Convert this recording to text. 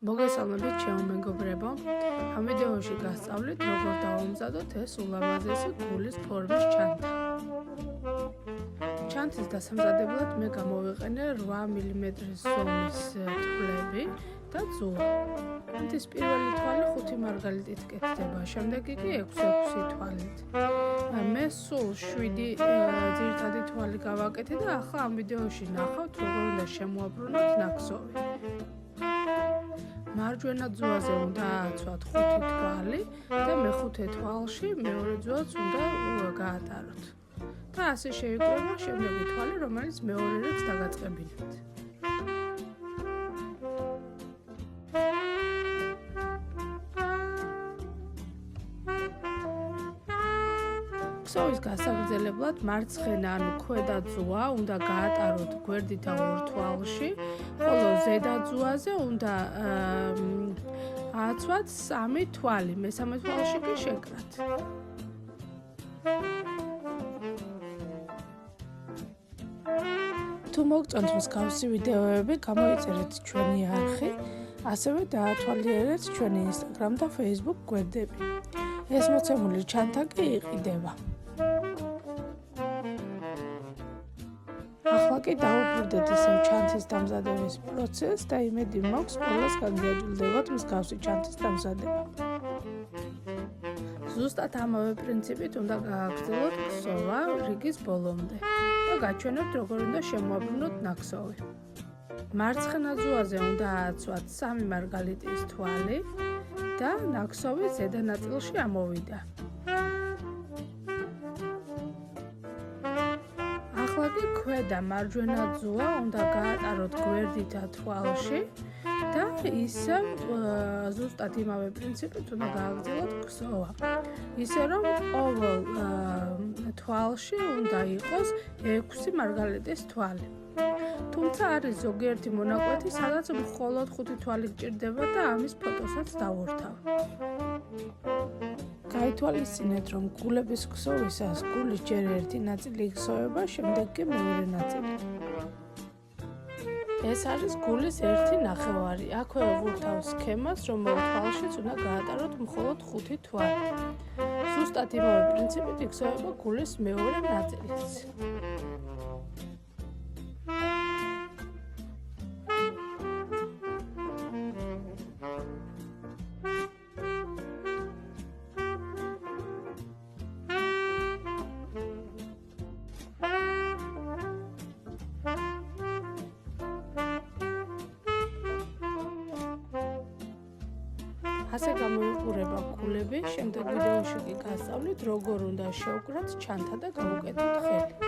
მოგესალმებით ჩემო მეგობრებო. ამ ვიდეოში გასწავლით როგორ დავამზადოთ ეს ულამაზესი გულის ფორმის ჩანთა. ჩანთის დასამზადებლად მე გამოვიყენე 8 მმ-ის ზომის თვლები და ძულა. ამის პირველი თვალი 5 მარგალიტით კეთდება, შემდეგი კი 6 თვალით. მე სულ 7 ძირითადი თვალი გავაკეთე და ახლა ამ ვიდეოში ნახავთ როგორ უნდა შემოაბრუნოთ ნაკსოვი. მარჯვენა ძუაზე უნდა ააცვათ 5 თვალი და მეხუთე თვალში მეორე ძუაც უნდა გაატაროთ. და ასე შეიკრება შემდეგი თვალი, რომელიც მეორე რიგს დაგაწყებინებთ. ქსოვის გასაგრძელებლად მარცხენა, ანუ ქვედა ძუა უნდა გაატაროთ გვერდით და ორ თვალში, ხოლო ზედა ძუაზე უნდა ააცვათ 3 თვალი, მესამე თვალში კი შეკრათ. თუ მოგწონთ მსგავსი ვიდეოები, გამოიწერეთ ჩვენი არხი, ასევე დაათვალიერეთ ჩვენი Instagram და Facebook გვერდები. ეს მოცემული ჩანთა კი იყიდება. ახლა კი დავუბრუნდეთ ისევ ჩანთის დამზადების პროცესს და იმედი მაქვს ყველას გაგიაჯილდებათ მსგავსი ჩანთის დამზადება. ზუსტად ამავე პრინციპით უნდა გააგრძელოთ ქსოვა რიგის ბოლომდე და გაჩვენებთ როგორ უნდა შემოაბრუნოთ ნაკსოვი. მარცხენა ძუაზე უნდა ააცვათ 3 მარგალიტის თვალი და ნაკსოვი ზედა ნაწილში ამოვიდა. ახლა კი ქვედა მარჯვენა ძუა უნდა გაატაროთ გვერდით და თვალში და ისევ ზუსტად იმავე პრინციპით უნდა გააგრძელოთ ქსოვა. ისე რომ ყოველ თვალში უნდა იყოს 6 მარგალიტის თვალი. თუმცა არის ზოგიერთი მონაკვეთი, სადაც მხოლოდ 5 თვალი გჭირდება და ამის ფოტოსაც დავორთავ. გაითვალისწინეთ, რომ გულების ქსოვისას გულის ჯერ ერთი ნაწილი იხსოვება, შემდეგ კი მეორე ნაწილი. ეს არის გულის ერთი ნახევარი. აქვე ვურთავ სქემას, რომელ თვალშიც უნდა გაატაროთ მხოლოდ 5 თვალი. ზუსტად იმავე პრინციპით იხსოვება გულის მეორე ნაწილიც. ასე გამოიყურება გულები. შემდეგ ვიდეოში კი გასწავლით როგორ უნდა შევკრათ ჩანთა და გავუკეთოთ ხელი.